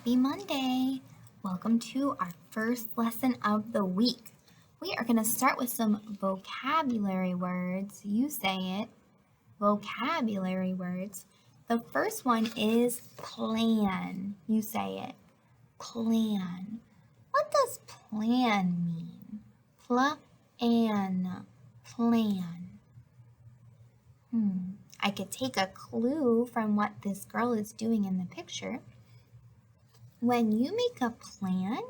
Happy Monday! Welcome to our first lesson of the week. We are going to start with some vocabulary words. You say it. Vocabulary words. The first one is plan. You say it. Plan. What does plan mean? Plan. I could take a clue from what this girl is doing in the picture. When you make a plan,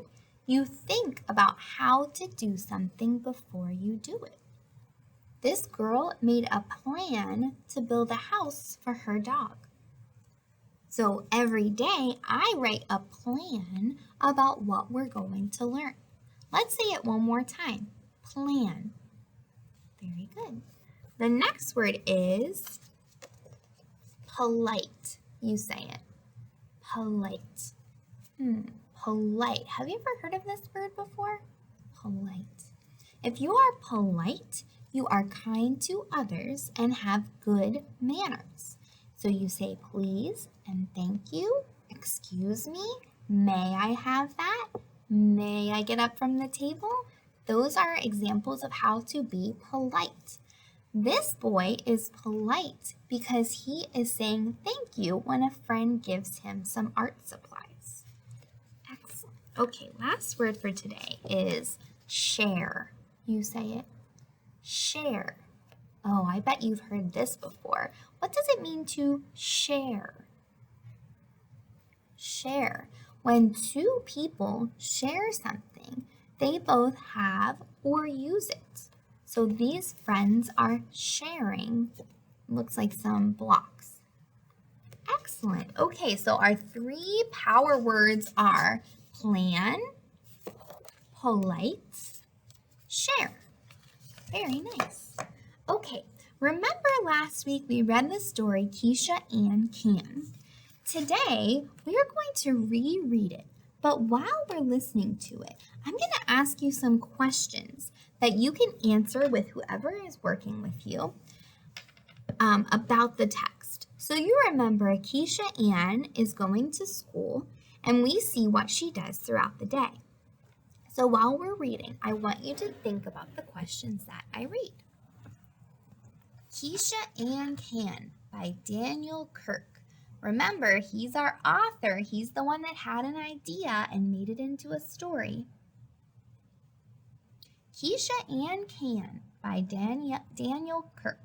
you think about how to do something before you do it. This girl made a plan to build a house for her dog. So every day I write a plan about what we're going to learn. Let's say it one more time. Plan. Very good. The next word is polite. You say it. Polite. Polite. Have you ever heard of this word before? Polite. If you are polite, you are kind to others and have good manners. So you say please and thank you, excuse me, may I have that, may I get up from the table? Those are examples of how to be polite. This boy is polite because he is saying thank you when a friend gives him some art supplies. Excellent. Okay, last word for today is share. You say it. Share. Oh, I bet you've heard this before. What does it mean to share? Share. When two people share something, they both have or use it. So these friends are sharing, looks like some blocks. Excellent. Okay, so our three power words are plan, polite, share. Very nice. Okay, remember last week we read the story Keisha and Can. Today, we are going to reread it. But while we're listening to it, I'm going to ask you some questions that you can answer with whoever is working with you about the text. So you remember Keisha Ann is going to school and we see what she does throughout the day. So while we're reading, I want you to think about the questions that I read. Keisha Ann Can by Daniel Kirk. Remember, he's our author. He's the one that had an idea and made it into a story. Keisha Ann Can by Daniel Kirk.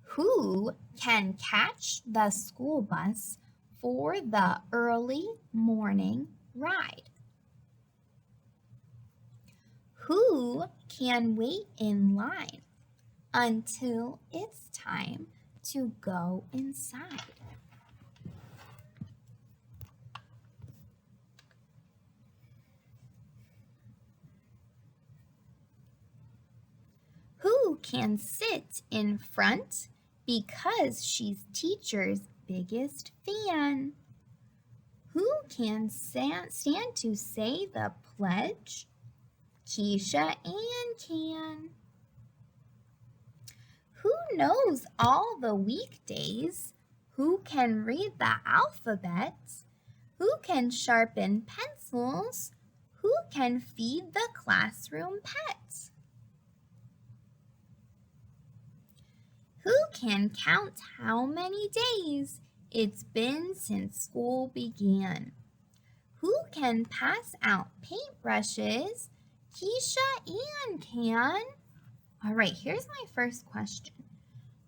Who can catch the school bus for the early morning ride? Who can wait in line until it's time to go inside? Who can sit in front because she's teacher's biggest fan? Who can stand to say the pledge? Keisha Ann can. Who knows all the weekdays? Who can read the alphabet? Who can sharpen pencils? Who can feed the classroom pets? Who can count how many days it's been since school began? Who can pass out paintbrushes? Keisha Ann can. All right, here's my first question.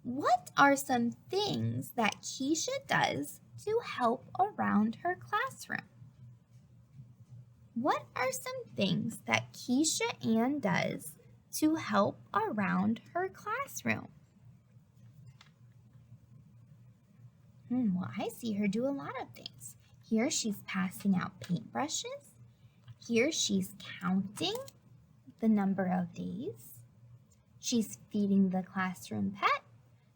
What are some things that Keisha does to help around her classroom? What are some things that Keisha Ann does to help around her classroom? Well, I see her do a lot of things. Here she's passing out paintbrushes. Here she's counting the number of days. She's feeding the classroom pet.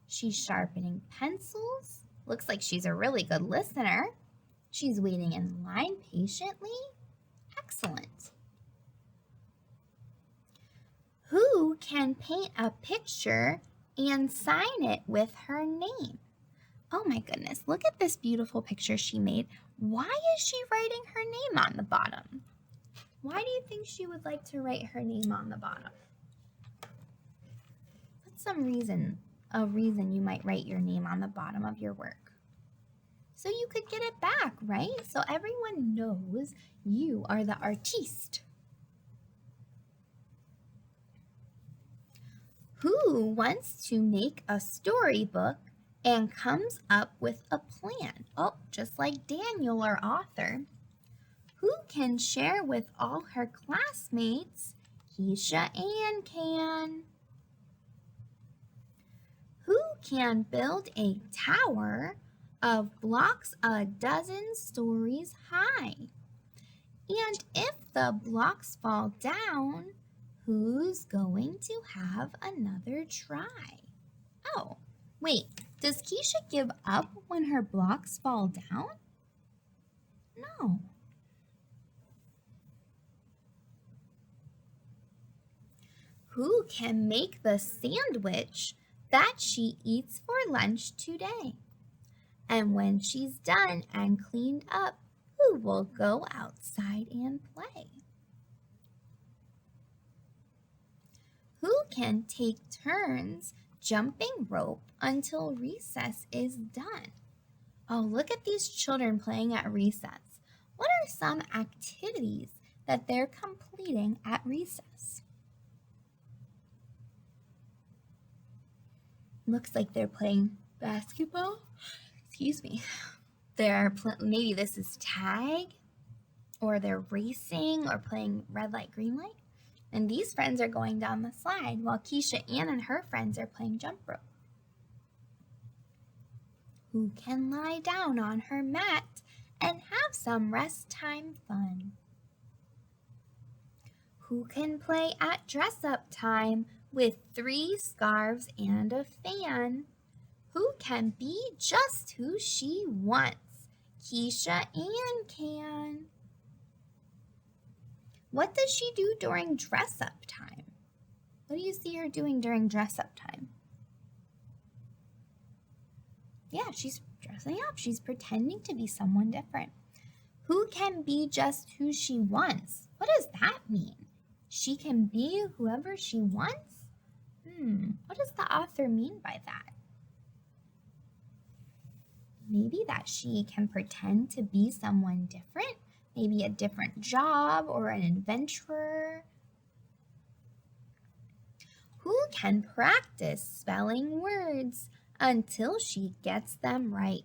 She's sharpening pencils. Looks like she's a really good listener. She's waiting in line patiently. Excellent. Who can paint a picture and sign it with her name? Oh my goodness, look at this beautiful picture she made. Why is she writing her name on the bottom? Why do you think she would like to write her name on the bottom? What's a reason you might write your name on the bottom of your work? So you could get it back, right? So everyone knows you are the artiste. Who wants to make a storybook and comes up with a plan? Oh, just like Daniel, our author. Who can share with all her classmates? Keisha Ann can. Who can build a tower of blocks a dozen stories high? And if the blocks fall down, who's going to have another try? Oh, wait, does Keisha give up when her blocks fall down? No. Who can make the sandwich that she eats for lunch today? And when she's done and cleaned up, who will go outside and play? Who can take turns jumping rope until recess is done? Oh, look at these children playing at recess. What are some activities that they're completing at recess? Looks like they're playing basketball. Excuse me. Maybe this is tag, or they're racing or playing red light, green light. And these friends are going down the slide while Keisha Ann and her friends are playing jump rope. Who can lie down on her mat and have some rest time fun? Who can play at dress-up time with 3 scarves and a fan? Who can be just who she wants? Keisha Ann can. What does she do during dress-up time? What do you see her doing during dress-up time? Yeah, she's dressing up. She's pretending to be someone different. Who can be just who she wants? What does that mean? She can be whoever she wants? What does the author mean by that? Maybe that she can pretend to be someone different, maybe a different job or an adventurer. Who can practice spelling words until she gets them right?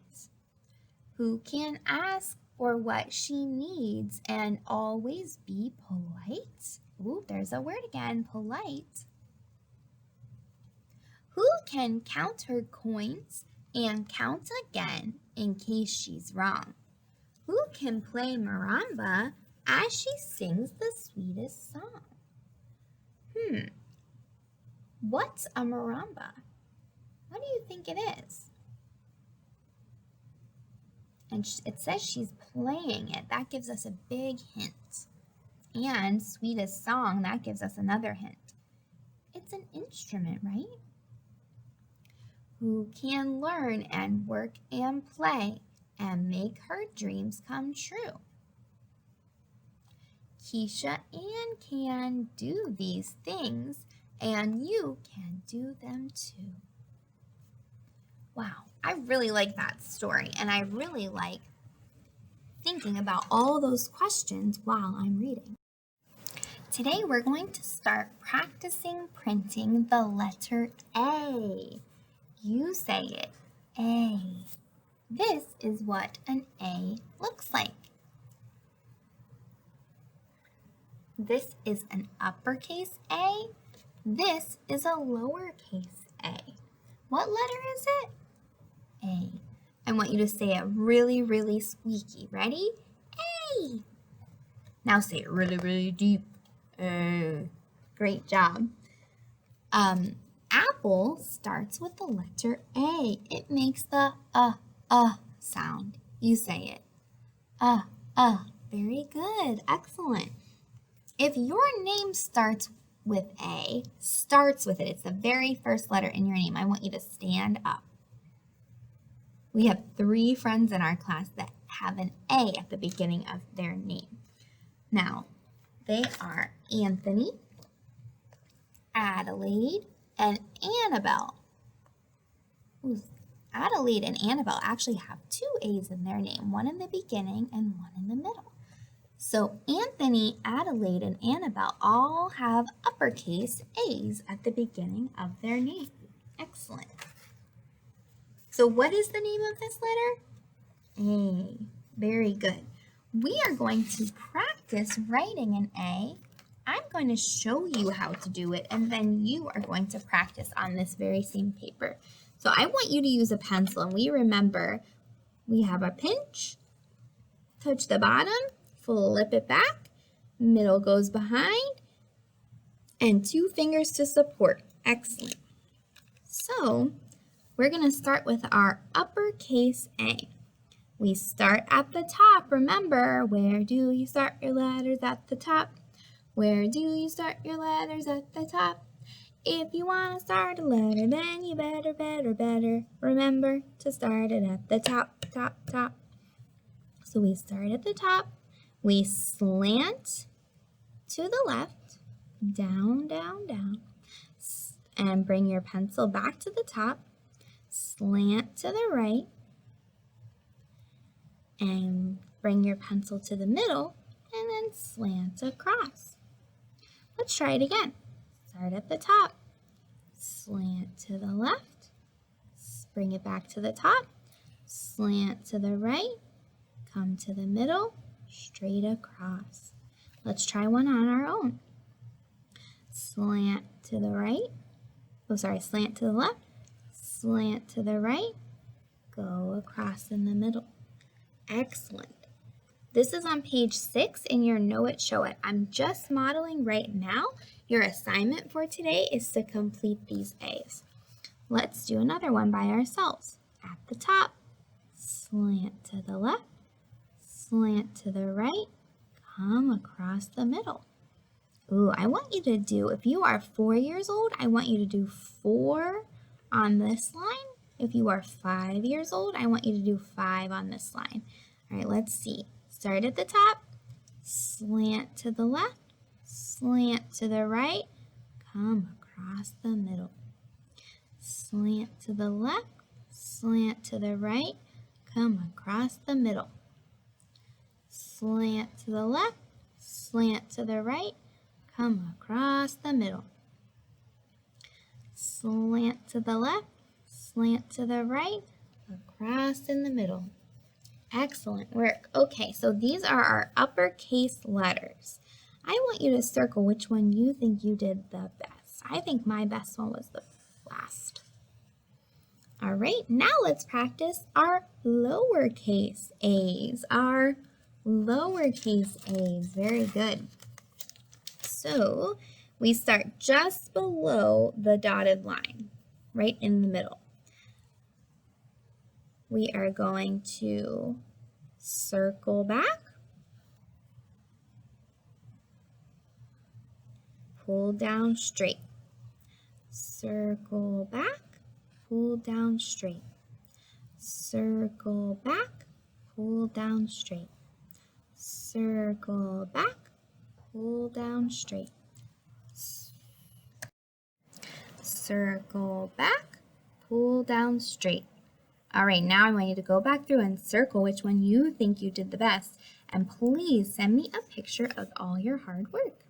Who can ask for what she needs and always be polite? Ooh, there's a word again, polite. Who can count her coins and count again in case she's wrong? Who can play marimba as she sings the sweetest song? What's a marimba? What do you think it is? And it says she's playing it. That gives us a big hint. And sweetest song, that gives us another hint. It's an instrument, right? Who can learn and work and play and make her dreams come true? Keisha Ann can do these things, and you can do them too. Wow, I really like that story, and I really like thinking about all those questions while I'm reading. Today we're going to start practicing printing the letter A. You say it, A. This is what an A looks like. This is an uppercase A. This is a lowercase a. What letter is it? A. I want you to say it really, really squeaky. Ready? A. Now say it really, really deep. Great job. Apple starts with the letter A. It makes the sound. You say it. Very good. Excellent. If your name starts with A, it's the very first letter in your name, I want you to stand up. We have 3 friends in our class that have an A at the beginning of their name. Now, they are Anthony, Adelaide, and Annabelle. Ooh, Adelaide and Annabelle actually have 2 A's in their name, one in the beginning and one in the middle. So Anthony, Adelaide, and Annabelle all have uppercase A's at the beginning of their name. Excellent. So what is the name of this letter? A. Very good. We are going to practice writing an A. I'm going to show you how to do it, and then you are going to practice on this very same paper. So I want you to use a pencil, and we remember we have a pinch, touch the bottom, flip it back, middle goes behind, and 2 fingers to support. Excellent. So we're going to start with our uppercase A. We start at the top. Remember, where do you start your letters? At the top. Where do you start your letters? At the top. If you want to start a letter, then you better remember to start it at the top, top. So we start at the top. We slant to the left, down, and bring your pencil back to the top. Slant to the right, and bring your pencil to the middle, and then slant across. Let's try it again. Start at the top, slant to the left, bring it back to the top, slant to the right, come to the middle, straight across. Let's try one on our own. Slant to the right, slant to the left, slant to the right, go across in the middle. Excellent. This is on page 6 in your Know It, Show It. I'm just modeling right now. Your assignment for today is to complete these A's. Let's do another one by ourselves. At the top, slant to the left, slant to the right, come across the middle. Ooh, I want you to do, if you are 4 years old, I want you to do 4 on this line. If you are 5 years old, I want you to do 5 on this line. All right, let's see. Start at the top, slant to the left, slant to the right, come across the middle. Slant to the left, slant to the right, come across the middle. Slant to the left, slant to the right, come across the middle. Slant to the left, slant to the right, across in the middle. Excellent work. Okay, so these are our uppercase letters. I want you to circle which one you think you did the best. I think my best one was the last. All right, now let's practice our lowercase a's. Our lowercase a's. Very good. So we start just below the dotted line, right in the middle. We are going to circle back, pull down straight, circle back, pull down straight, circle back, pull down straight, circle back, pull down straight, circle back, pull down straight. All right, now I want you to go back through and circle which one you think you did the best. And please send me a picture of all your hard work.